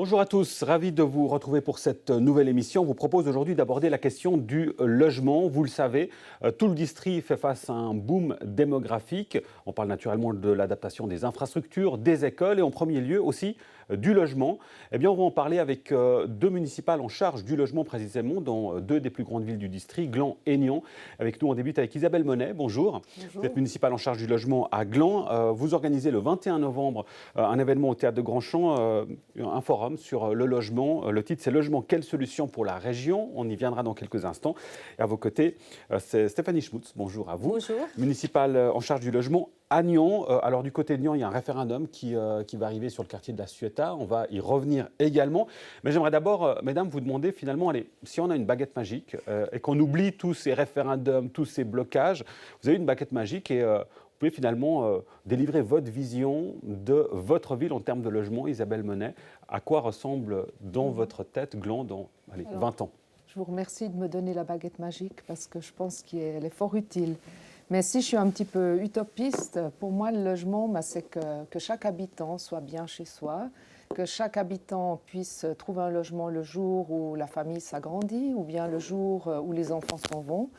Bonjour à tous, ravi de vous retrouver pour cette nouvelle émission. On vous propose aujourd'hui d'aborder la question du logement. Vous le savez, tout le district fait face à un boom démographique. On parle naturellement de l'adaptation des infrastructures, des écoles et en premier lieu aussi du logement. Eh bien, on va en parler avec deux municipales en charge du logement précisément dans deux des plus grandes villes du district, Gland et Nyons. Avec nous, on débute avec Isabelle Monet. Bonjour. Bonjour. Vous êtes municipale en charge du logement à Gland. Vous organisez le 21 novembre un événement au Théâtre de Grandchamp, un forum sur le logement. Le titre, c'est Logement, quelle solution pour la région? On y viendra dans quelques instants. Et à vos côtés, c'est Stéphanie Schmutz. Bonjour à vous. Bonjour. Municipale en charge du logement à Nyons. Alors du côté de Nyons, il y a un référendum qui va arriver sur le quartier de la Ciotat. On va y revenir également. Mais j'aimerais d'abord, mesdames, vous demander finalement, allez, si on a une baguette magique et qu'on oublie tous ces référendums, tous ces blocages, vous avez une baguette magique et vous pouvez finalement délivrer votre vision de votre ville en termes de logement. Isabelle Monet, à quoi ressemble dans votre tête Gland dans 20 ans? Je vous remercie de me donner la baguette magique parce que je pense qu'elle est fort utile. Mais si je suis un petit peu utopiste, pour moi, le logement, c'est que chaque habitant soit bien chez soi, que chaque habitant puisse trouver un logement le jour où la famille s'agrandit ou bien le jour où les enfants s'en vont.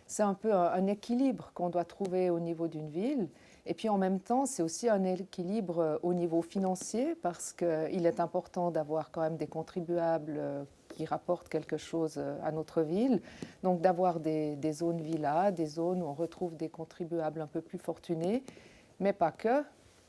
C'est un peu un équilibre qu'on doit trouver au niveau d'une ville. Et puis en même temps, c'est aussi un équilibre au niveau financier parce qu'il est important d'avoir quand même des contribuables qui rapportent quelque chose à notre ville. Donc d'avoir des zones villas, des zones où on retrouve des contribuables un peu plus fortunés, mais pas que.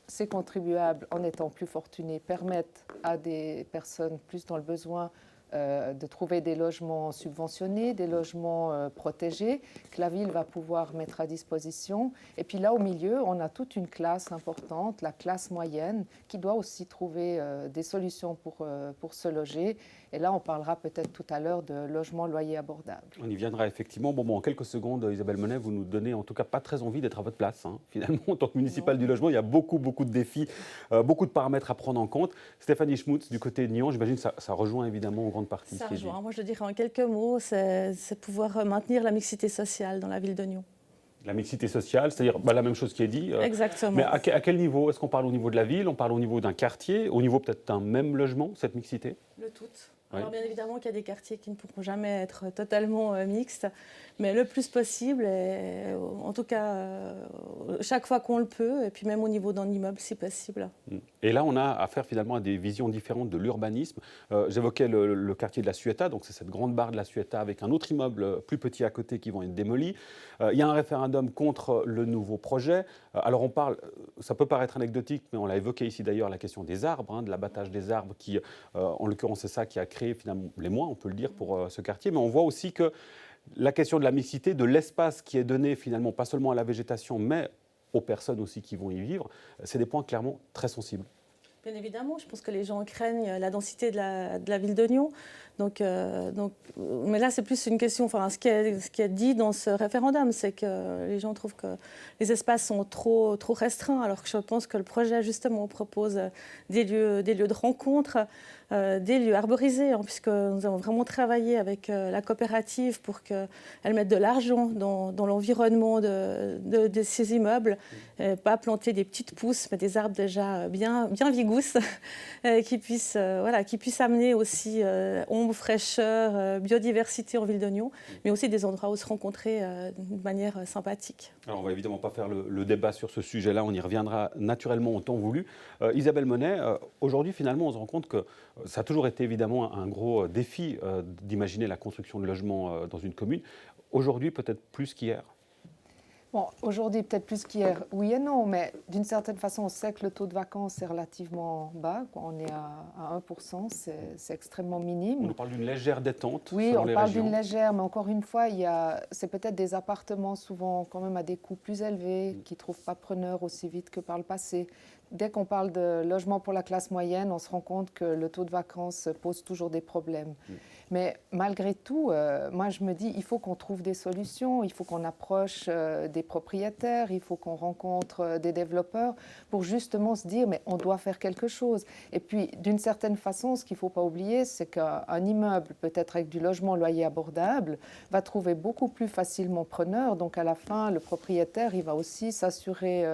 Ces contribuables, en étant plus fortunés, permettent à des personnes plus dans le besoin de trouver des logements subventionnés, des logements protégés, que la ville va pouvoir mettre à disposition. Et puis là, au milieu, on a toute une classe importante, la classe moyenne, qui doit aussi trouver des solutions pour se loger. Et là, on parlera peut-être tout à l'heure de logement loyer abordable. On y viendra effectivement. Bon, en quelques secondes, Isabelle Monet, vous nous donnez en tout cas pas très envie d'être à votre place. Finalement, en tant que municipale du logement, il y a beaucoup de défis, beaucoup de paramètres à prendre en compte. Stéphanie Schmutz, du côté de Nyons, j'imagine que ça rejoint évidemment en grande partie. Ça rejoint. Moi, je dirais en quelques mots, c'est pouvoir maintenir la mixité sociale dans la ville de Nyons. La mixité sociale, c'est-à-dire la même chose qui est dit. Exactement. Mais à quel niveau? Est-ce qu'on parle au niveau de la ville? On parle au niveau d'un quartier? Au niveau peut-être d'un même logement, cette mixité? Le tout. Oui. Alors bien évidemment qu'il y a des quartiers qui ne pourront jamais être totalement mixtes, mais le plus possible, et, en tout cas chaque fois qu'on le peut, et puis même au niveau d'un immeuble si possible. Et là, on a affaire finalement à des visions différentes de l'urbanisme. J'évoquais le quartier de la Ciotat, donc c'est cette grande barre de la Ciotat avec un autre immeuble plus petit à côté qui vont être démolis. Il y a un référendum contre le nouveau projet. Alors on parle, ça peut paraître anecdotique, mais on l'a évoqué ici d'ailleurs, la question des arbres, de l'abattage des arbres qui, en l'occurrence, c'est ça qui a créé finalement l'émoi, on peut le dire, pour ce quartier. Mais on voit aussi que la question de la mixité, de l'espace qui est donné finalement, pas seulement à la végétation, mais aux personnes aussi qui vont y vivre, c'est des points clairement très sensibles. Bien évidemment, je pense que les gens craignent la densité de la ville de Nyons. Mais là, c'est plus une question, ce qui est dit dans ce référendum, c'est que les gens trouvent que les espaces sont trop restreints, alors que je pense que le projet, justement, propose des lieux de rencontre, des lieux arborisés, puisque nous avons vraiment travaillé avec la coopérative pour qu'elle mette de l'argent dans l'environnement de ces immeubles, pas planter des petites pousses, mais des arbres déjà bien vigousses, qui puissent amener aussi ombre, fraîcheur, biodiversité en ville de Nyons, mais aussi des endroits où se rencontrer de manière sympathique. Alors on ne va évidemment pas faire le débat sur ce sujet-là, on y reviendra naturellement au temps voulu. Isabelle Monet, aujourd'hui finalement on se rend compte que ça a toujours été évidemment un gros défi d'imaginer la construction de logements dans une commune. Aujourd'hui peut-être plus qu'hier. Bon, aujourd'hui, peut-être plus qu'hier, oui et non, mais d'une certaine façon, on sait que le taux de vacances est relativement bas. On est à 1%, c'est extrêmement minime. On parle d'une légère détente. Oui, on les parle régions. d'une légère, mais encore une fois, c'est peut-être des appartements souvent quand même à des coûts plus élevés, qui ne trouvent pas preneur aussi vite que par le passé. Dès qu'on parle de logement pour la classe moyenne, on se rend compte que le taux de vacances pose toujours des problèmes. Mais malgré tout, moi je me dis, il faut qu'on trouve des solutions, il faut qu'on approche des propriétaires, il faut qu'on rencontre des développeurs pour justement se dire, mais on doit faire quelque chose. Et puis, d'une certaine façon, ce qu'il ne faut pas oublier, c'est qu'un immeuble, peut-être avec du logement loyer abordable, va trouver beaucoup plus facilement preneur. Donc à la fin, le propriétaire, il va aussi s'assurer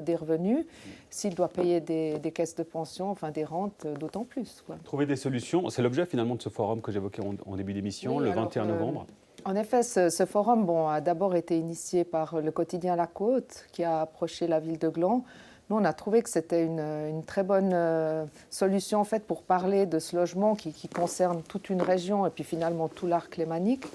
des revenus. S'il doit payer des caisses de pension, enfin des rentes, d'autant plus, quoi. Trouver des solutions, c'est l'objet finalement de ce forum que j'évoquais en début d'émission, Oui, le alors, 21 novembre. En effet, ce forum a d'abord été initié par le quotidien La Côte, qui a approché la ville de Gland. Nous, on a trouvé que c'était une très bonne solution en fait, pour parler de ce logement qui concerne toute une région et puis finalement tout l'arc lémanique.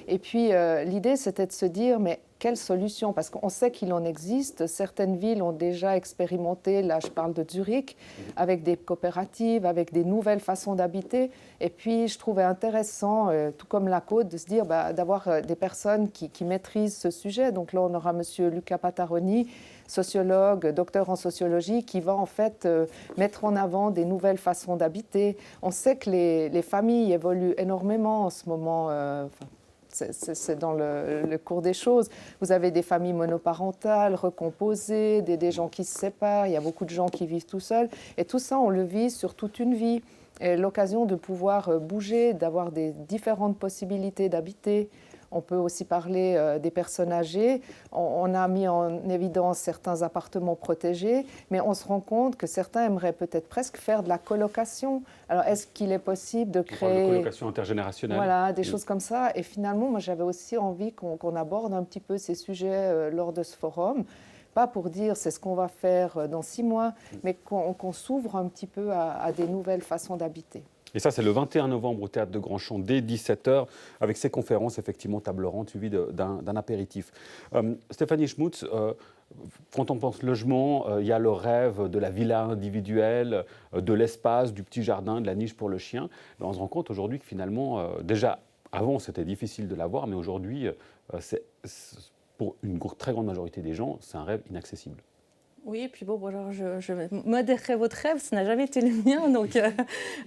Et puis l'idée, c'était de se dire, mais quelle solution? Parce qu'on sait qu'il en existe. Certaines villes ont déjà expérimenté, là je parle de Zurich, avec des coopératives, avec des nouvelles façons d'habiter. Et puis je trouvais intéressant, tout comme La Côte, de se dire d'avoir des personnes qui maîtrisent ce sujet. Donc là, on aura M. Luca Pataroni, sociologue, docteur en sociologie, qui va en fait mettre en avant des nouvelles façons d'habiter. On sait que les familles évoluent énormément en ce moment. C'est dans le cours des choses. Vous avez des familles monoparentales, recomposées, des gens qui se séparent, il y a beaucoup de gens qui vivent tout seuls. Et tout ça, on le vit sur toute une vie. Et l'occasion de pouvoir bouger, d'avoir des différentes possibilités d'habiter. On peut aussi parler des personnes âgées. On a mis en évidence certains appartements protégés, mais on se rend compte que certains aimeraient peut-être presque faire de la colocation. Alors, est-ce qu'il est possible de créer... de colocation intergénérationnelle. Voilà, des choses comme ça. Et finalement, moi, j'avais aussi envie qu'on aborde un petit peu ces sujets lors de ce forum. Pas pour dire c'est ce qu'on va faire dans 6 mois, mais qu'on s'ouvre un petit peu à des nouvelles façons d'habiter. Et ça, c'est le 21 novembre au Théâtre de Grandchamp, dès 17h, avec ces conférences, effectivement, table ronde, suivies d'un apéritif. Stéphanie Schmutz, quand on pense logement, il y a le rêve de la villa individuelle, de l'espace, du petit jardin, de la niche pour le chien. Mais on se rend compte aujourd'hui que finalement, déjà, avant, c'était difficile de l'avoir, mais aujourd'hui, pour une très grande majorité des gens, c'est un rêve inaccessible. Oui, et puis bon, alors je modérerai votre rêve, ça n'a jamais été le mien, donc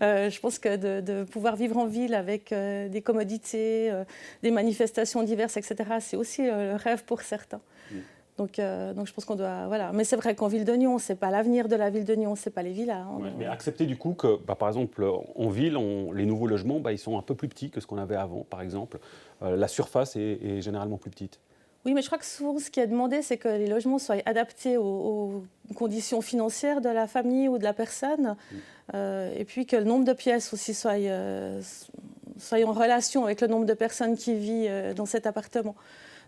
je pense que de pouvoir vivre en ville avec des commodités, des manifestations diverses, etc., c'est aussi le rêve pour certains. Donc je pense qu'on doit... Voilà. Mais c'est vrai qu'en ville de Nyon, ce n'est pas l'avenir de la ville de Nyon, ce n'est pas les villas. Hein. Ouais, mais accepter du coup que, par exemple, en ville, les nouveaux logements, ils sont un peu plus petits que ce qu'on avait avant, par exemple. La surface est généralement plus petite. Oui, mais je crois que souvent, ce qui est demandé, c'est que les logements soient adaptés aux conditions financières de la famille ou de la personne, et puis que le nombre de pièces aussi soit en relation avec le nombre de personnes qui vivent dans cet appartement.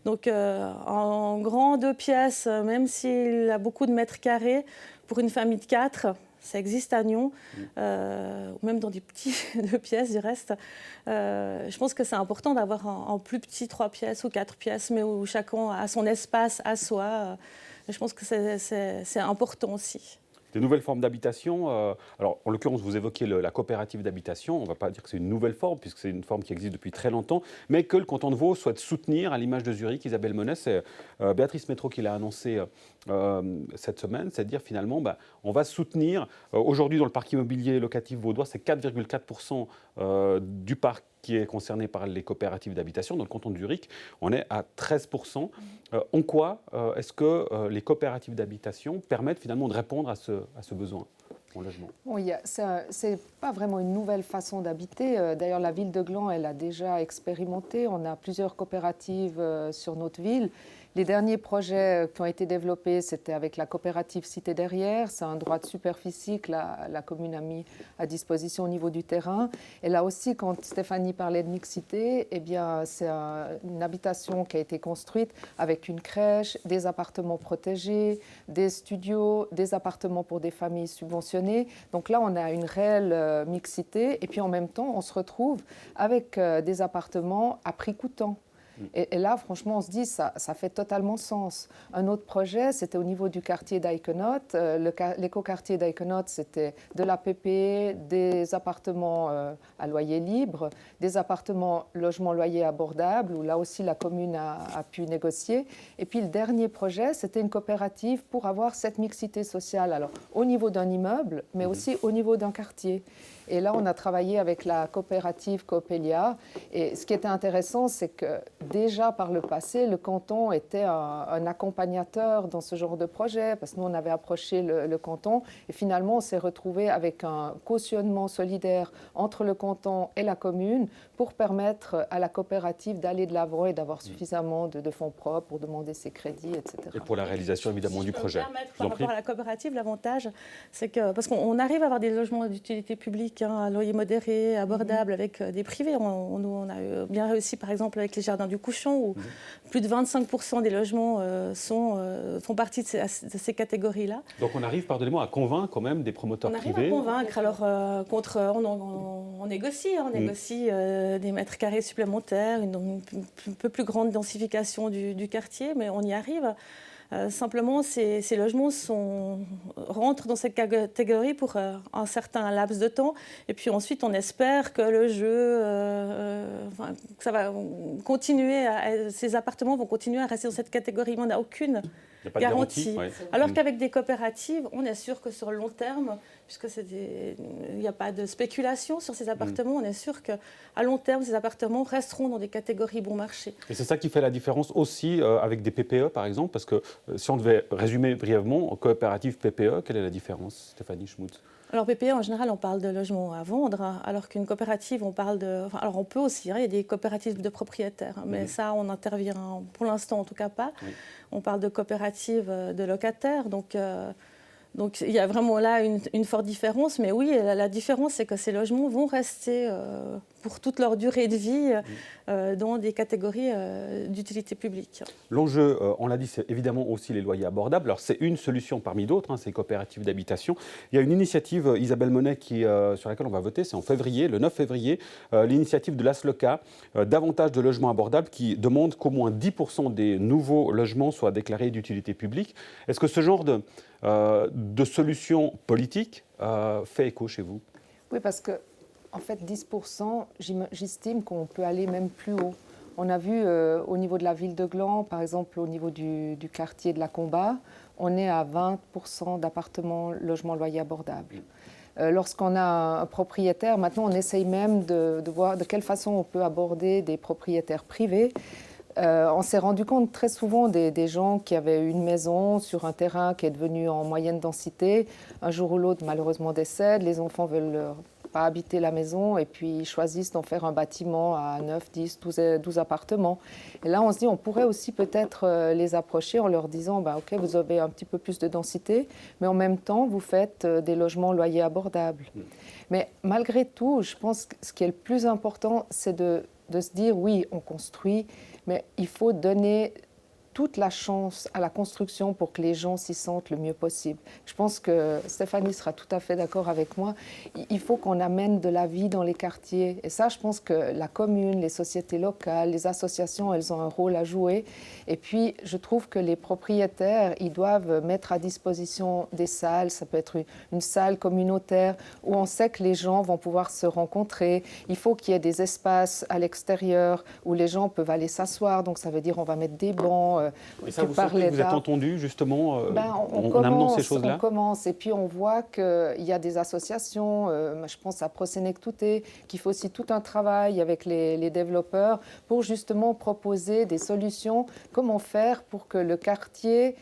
Donc, en grand 2 pièces, même s'il a beaucoup de mètres carrés, pour une famille de 4, ça existe à Nyon, ou même dans des petits 2 pièces du reste. Je pense que c'est important d'avoir en plus petit 3 pièces ou 4 pièces, mais où chacun a son espace à soi. Je pense que c'est important aussi. Des nouvelles formes d'habitation. Alors, en l'occurrence, vous évoquez la coopérative d'habitation. On ne va pas dire que c'est une nouvelle forme, puisque c'est une forme qui existe depuis très longtemps, mais que le canton de Vaud souhaite soutenir, à l'image de Zurich. Isabelle Monnet, c'est Béatrice Métro qui l'a annoncé cette semaine, c'est de dire finalement, on va soutenir. Aujourd'hui, dans le parc immobilier locatif vaudois, c'est 4,4% du parc qui est concerné par les coopératives d'habitation. Dans le canton de Zurich, on est à 13%. En quoi est-ce que les coopératives d'habitation permettent finalement de répondre à ce besoin en logement? Oui, c'est pas vraiment une nouvelle façon d'habiter. D'ailleurs, la ville de Gland, elle a déjà expérimenté. On a plusieurs coopératives sur notre ville. Les derniers projets qui ont été développés, c'était avec la coopérative Cité Derrière. C'est un droit de superficie que la commune a mis à disposition au niveau du terrain. Et là aussi, quand Stéphanie parlait de mixité, eh bien, c'est une habitation qui a été construite avec une crèche, des appartements protégés, des studios, des appartements pour des familles subventionnées. Donc là, on a une réelle mixité. Et puis en même temps, on se retrouve avec des appartements à prix coûtant. Et là, franchement, on se dit ça fait totalement sens. Un autre projet, c'était au niveau du quartier d'Aïkenote. L'écoquartier d'Aïkenote, c'était de l'APP, des appartements à loyer libre, des appartements logement-loyer abordable, où là aussi la commune a pu négocier. Et puis le dernier projet, c'était une coopérative pour avoir cette mixité sociale, alors au niveau d'un immeuble, mais aussi au niveau d'un quartier. Et là, on a travaillé avec la coopérative Coopélia. Et ce qui était intéressant, c'est que déjà par le passé, le canton était un accompagnateur dans ce genre de projet, parce que nous, on avait approché le canton. Et finalement, on s'est retrouvé avec un cautionnement solidaire entre le canton et la commune pour permettre à la coopérative d'aller de l'avant et d'avoir suffisamment de fonds propres pour demander ses crédits, etc. Et pour la réalisation, évidemment, du projet. Par rapport à la coopérative, l'avantage, c'est que, parce qu'on arrive à avoir des logements d'utilité publique, à loyer modéré, abordable, avec des privés. On a bien réussi, par exemple, avec les Jardins du Couchon, où plus de 25% des logements font partie de ces catégories-là. Donc on arrive, pardonnez-moi, à convaincre quand même des promoteurs privés. On arrive à convaincre. Alors, on négocie, on négocie des mètres carrés supplémentaires, une peu plus grande densification du quartier, mais on y arrive. Simplement, ces logements rentrent dans cette catégorie pour un certain laps de temps. Et puis ensuite, on espère que le jeu, que ça va continuer, ces appartements vont continuer à rester dans cette catégorie. Mais on n'a aucune garantie. Ouais. Alors qu'avec des coopératives, on est sûr que sur le long terme, puisque il n'y a pas de spéculation sur ces appartements, on est sûr qu'à long terme, ces appartements resteront dans des catégories bon marché. Et c'est ça qui fait la différence aussi avec des PPE, par exemple, parce que si on devait résumer brièvement, coopérative PPE, quelle est la différence, Stéphanie Schmutz? Alors PPE, en général, on parle de logements à vendre, alors qu'une coopérative, on parle de... Enfin, alors on peut aussi, il y a des coopératives de propriétaires, mais ça, on intervient pour l'instant, en tout cas pas. Oui. On parle de coopératives de locataires, donc il y a vraiment là une forte différence. Mais oui, la différence, c'est que ces logements vont rester pour toute leur durée de vie dans des catégories d'utilité publique. L'enjeu, on l'a dit, c'est évidemment aussi les loyers abordables. Alors c'est une solution parmi d'autres, ces coopératives d'habitation. Il y a une initiative, Isabelle Monet, sur laquelle on va voter, c'est en février, le 9 février, l'initiative de l'ASLOCA, davantage de logements abordables, qui demande qu'au moins 10% des nouveaux logements soient déclarés d'utilité publique. Est-ce que ce genre de solution politique fait écho chez vous? Oui, parce que en fait, 10%, j'estime qu'on peut aller même plus haut. On a vu au niveau de la ville de Gland, par exemple au niveau du quartier de la Combat, on est à 20% d'appartements, logements, loyers abordables. Lorsqu'on a un propriétaire, maintenant on essaye même de voir de quelle façon on peut aborder des propriétaires privés. On s'est rendu compte très souvent des gens qui avaient une maison sur un terrain qui est devenu en moyenne densité. Un jour ou l'autre, malheureusement, décèdent. Les enfants veulent pas habiter la maison et puis ils choisissent d'en faire un bâtiment à 9, 10, 12 appartements. Et là, on se dit, on pourrait aussi peut-être les approcher en leur disant, OK, vous avez un petit peu plus de densité, mais en même temps, vous faites des logements loyers abordables. Mais malgré tout, je pense que ce qui est le plus important, c'est de se dire, oui, on construit, mais il faut donner toute la chance à la construction pour que les gens s'y sentent le mieux possible. Je pense que Stéphanie sera tout à fait d'accord avec moi. Il faut qu'on amène de la vie dans les quartiers. Et ça, je pense que la commune, les sociétés locales, les associations, elles ont un rôle à jouer. Et puis, je trouve que les propriétaires, ils doivent mettre à disposition des salles. Ça peut être une salle communautaire où on sait que les gens vont pouvoir se rencontrer. Il faut qu'il y ait des espaces à l'extérieur où les gens peuvent aller s'asseoir. Donc, ça veut dire on va mettre des bancs. Et ça, vous sentez que vous êtes entendu justement en amenant ces choses-là? On commence et puis on voit qu'il y a des associations, je pense à Prosenectouté, qui fait aussi tout un travail avec les développeurs pour justement proposer des solutions. Comment faire pour que le quartier,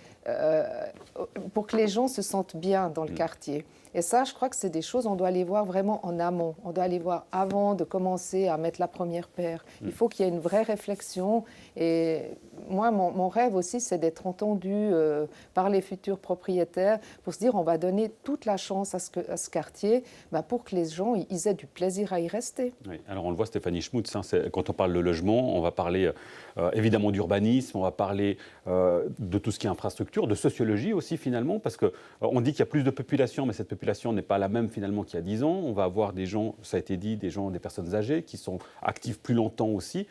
pour que les gens se sentent bien dans le quartier. Et ça, je crois que c'est des choses, on doit les voir vraiment en amont. On doit les voir avant de commencer à mettre la première pierre. Il faut qu'il y ait une vraie réflexion. Et moi, mon rêve aussi, c'est d'être entendu par les futurs propriétaires pour se dire, on va donner toute la chance à ce quartier pour que les gens ils aient du plaisir à y rester. Oui. Alors, on le voit, Stéphanie Schmutz, quand on parle de logement, on va parler évidemment d'urbanisme, on va parler de tout ce qui est infrastructure, de sociologie aussi finalement, parce qu'on dit qu'il y a plus de population, mais cette population n'est pas la même finalement qu'il y a 10 ans. On va avoir des gens, ça a été dit, des personnes âgées qui sont actives plus longtemps aussi.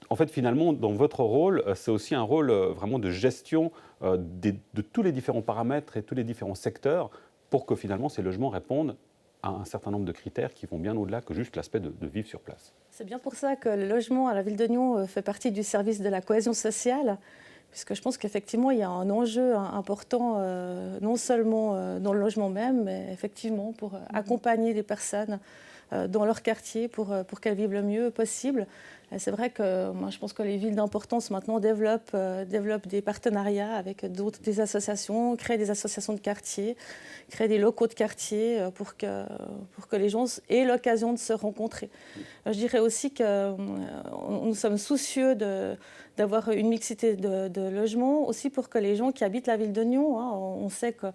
En fait, finalement, dans votre rôle, c'est aussi un rôle vraiment de gestion de tous les différents paramètres et tous les différents secteurs pour que finalement ces logements répondent à un certain nombre de critères qui vont bien au-delà que juste l'aspect de vivre sur place. C'est bien pour ça que le logement à la Ville de Nyon fait partie du service de la cohésion sociale, Puisque je pense qu'effectivement, il y a un enjeu important, non seulement dans le logement même, mais effectivement pour accompagner les personnes dans leur quartier pour qu'elles vivent le mieux possible. Et c'est vrai que moi, je pense que les villes d'importance maintenant développent des partenariats avec des associations, créent des associations de quartier, créent des locaux de quartier pour que les gens aient l'occasion de se rencontrer. Je dirais aussi que nous sommes soucieux d'avoir une mixité de logements, aussi pour que les gens qui habitent la ville de Nyon, hein, on sait que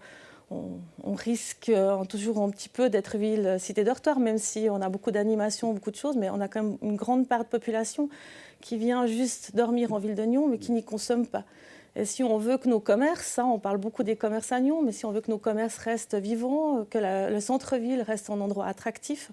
on risque toujours un petit peu d'être ville cité-dortoir, même si on a beaucoup d'animations, beaucoup de choses, mais on a quand même une grande part de population qui vient juste dormir en ville de Nyon, mais qui n'y consomme pas. Et si on veut que nos commerces, hein, on parle beaucoup des commerces à Nyon, mais si on veut que nos commerces restent vivants, que le centre-ville reste un endroit attractif,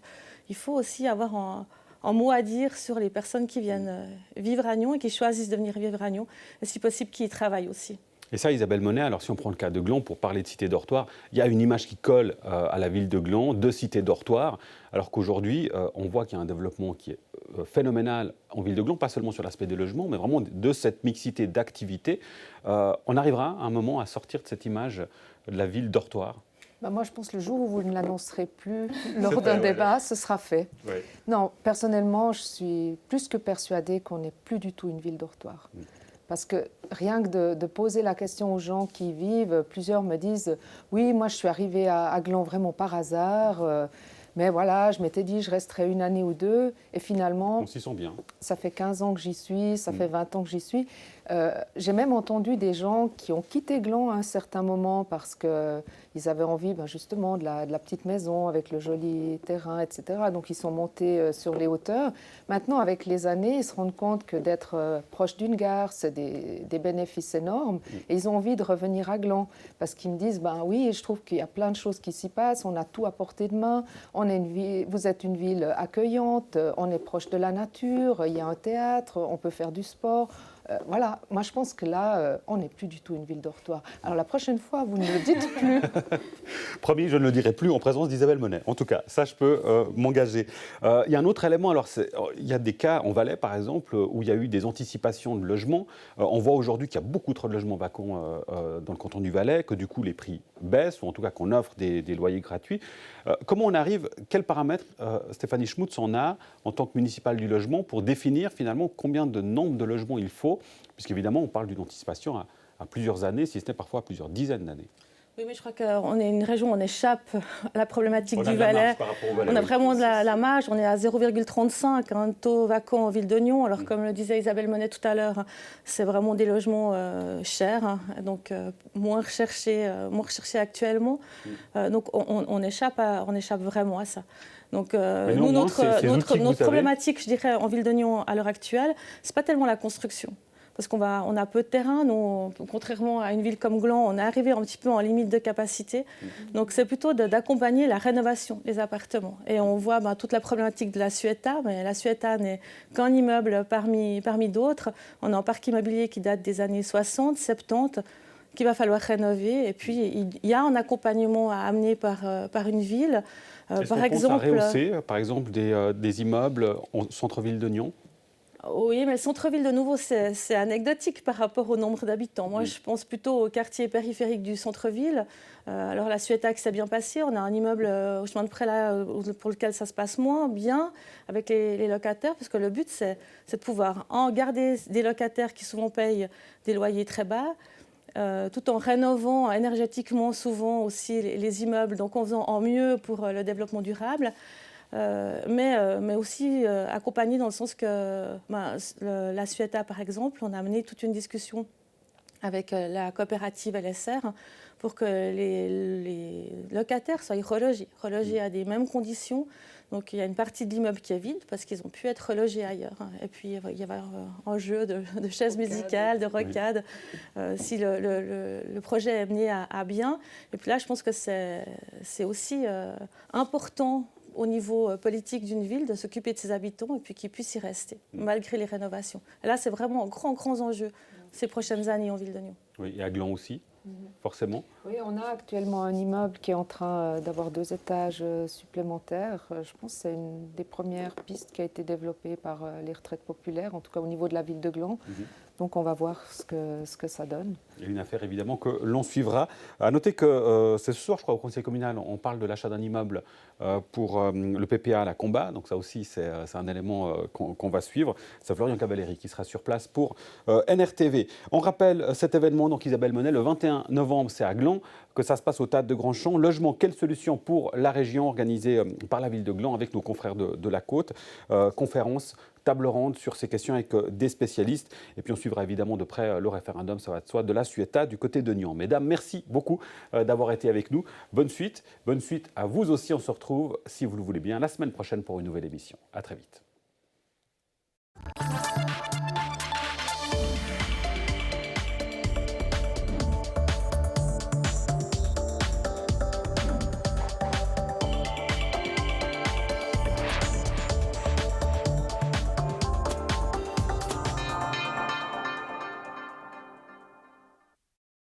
il faut aussi avoir un mot à dire sur les personnes qui viennent vivre à Nyon et qui choisissent de venir vivre à Nyon, et si possible qui y travaillent aussi. Et ça, Isabelle Monet, alors si on prend le cas de Gland, pour parler de cité-dortoir, il y a une image qui colle à la ville de Gland, de cité-dortoir, alors qu'aujourd'hui, on voit qu'il y a un développement qui est phénoménal en ville de Gland, pas seulement sur l'aspect des logements, mais vraiment de cette mixité d'activités. On arrivera à un moment à sortir de cette image de la ville dortoir. Moi, je pense que le jour où vous ne l'annoncerez plus lors d'un débat, ce sera fait. Ouais. Non, personnellement, je suis plus que persuadée qu'on n'est plus du tout une ville dortoir. Parce que rien que de poser la question aux gens qui y vivent, plusieurs me disent « Oui, moi je suis arrivée à Gland vraiment par hasard, mais voilà, je m'étais dit je resterai une année ou deux. » Et finalement, on s'y sent bien. Ça fait 15 ans que j'y suis, ça fait 20 ans que j'y suis. J'ai même entendu des gens qui ont quitté Gland à un certain moment parce qu'ils avaient envie justement de la petite maison avec le joli terrain, etc. Donc ils sont montés sur les hauteurs. Maintenant, avec les années, ils se rendent compte que d'être proche d'une gare, c'est des bénéfices énormes. Et ils ont envie de revenir à Gland parce qu'ils me disent oui, je trouve qu'il y a plein de choses qui s'y passent, on a tout à portée de main, vous êtes une ville accueillante, on est proche de la nature, il y a un théâtre, on peut faire du sport. Voilà, moi je pense que là, on n'est plus du tout une ville dortoir. Alors la prochaine fois, vous ne le dites plus. Promis, je ne le dirai plus en présence d'Isabelle Monet. En tout cas, ça, je peux m'engager. Il y a un autre élément, alors il y a des cas en Valais, par exemple, où il y a eu des anticipations de logements. On voit aujourd'hui qu'il y a beaucoup trop de logements vacants dans le canton du Valais, que du coup les prix baissent, ou en tout cas qu'on offre des loyers gratuits. Comment on arrive, quels paramètres Stéphanie Schmutz en a, en tant que municipale du logement, pour définir finalement combien de nombre de logements il faut, puisqu'évidemment on parle d'une anticipation à plusieurs années, si ce n'est parfois à plusieurs dizaines d'années. Oui, mais je crois qu'on est une région, on échappe à la problématique du Valais. On a vraiment de la marge, on est à 0,35, un taux vacant en ville de Nyon. Alors, comme le disait Isabelle Monet tout à l'heure, c'est vraiment des logements chers, donc moins recherchés actuellement. Donc, on échappe vraiment à ça. Donc, nous, notre problématique, je dirais, en ville de Nyon à l'heure actuelle, ce n'est pas tellement la construction. Parce qu'on a peu de terrain. Nous, contrairement à une ville comme Gland, on est arrivé un petit peu en limite de capacité. Donc, c'est plutôt d'accompagner la rénovation des appartements. Et on voit toute la problématique de la Sueta. Mais la Sueta n'est qu'un immeuble parmi d'autres. On a un parc immobilier qui date des années 60, 70, qu'il va falloir rénover. Et puis, il y a un accompagnement à amener par une ville. Par exemple, rehausser, par exemple, des immeubles en centre-ville de Nyon? Oui, mais le centre-ville, de nouveau, c'est anecdotique par rapport au nombre d'habitants. Moi, je pense plutôt au quartier périphérique du centre-ville. Alors, la Sueta, s'est bien passée. On a un immeuble au chemin de Prélat pour lequel ça se passe moins bien avec les locataires, parce que le but, c'est de pouvoir garder des locataires qui souvent payent des loyers très bas, tout en rénovant énergétiquement souvent aussi les immeubles, donc en faisant en mieux pour le développement durable. Mais aussi accompagné dans le sens que la Sueta, par exemple, on a mené toute une discussion avec la coopérative LSR pour que les locataires soient relogés à des mêmes conditions. Donc il y a une partie de l'immeuble qui est vide parce qu'ils ont pu être relogés ailleurs. Et puis il y avoir un jeu de chaises musicales, de rocades, si le projet est mené à bien. Et puis là, je pense que c'est aussi important au niveau politique d'une ville, de s'occuper de ses habitants et puis qu'ils puissent y rester, malgré les rénovations. Et là, c'est vraiment un grand enjeu ces prochaines années en ville de Nyon. Oui, et à Gland aussi, forcément. Oui, on a actuellement un immeuble qui est en train d'avoir 2 étages supplémentaires. Je pense que c'est une des premières pistes qui a été développée par les retraites populaires, en tout cas au niveau de la ville de Gland. Donc on va voir ce que ça donne. Et une affaire évidemment que l'on suivra. À noter que c'est ce soir, je crois, au Conseil communal, on parle de l'achat d'un immeuble pour le PPA à la Combat. Donc ça aussi, c'est un élément qu'on va suivre. C'est Florian Cavalleri qui sera sur place pour NRTV. On rappelle cet événement, donc Isabelle Monet, le 21 novembre, c'est à Gland, que ça se passe au Théâtre de Grandchamp. Logement, quelle solution pour la région, organisée par la ville de Gland avec nos confrères de la Côte. Conférence, table ronde sur ces questions avec des spécialistes. Et puis on suivra évidemment de près le référendum, ça va de soi, de la Sueta du côté de Nyon. Mesdames, merci beaucoup d'avoir été avec nous. Bonne suite à vous aussi. On se retrouve, si vous le voulez bien, la semaine prochaine pour une nouvelle émission. À très vite.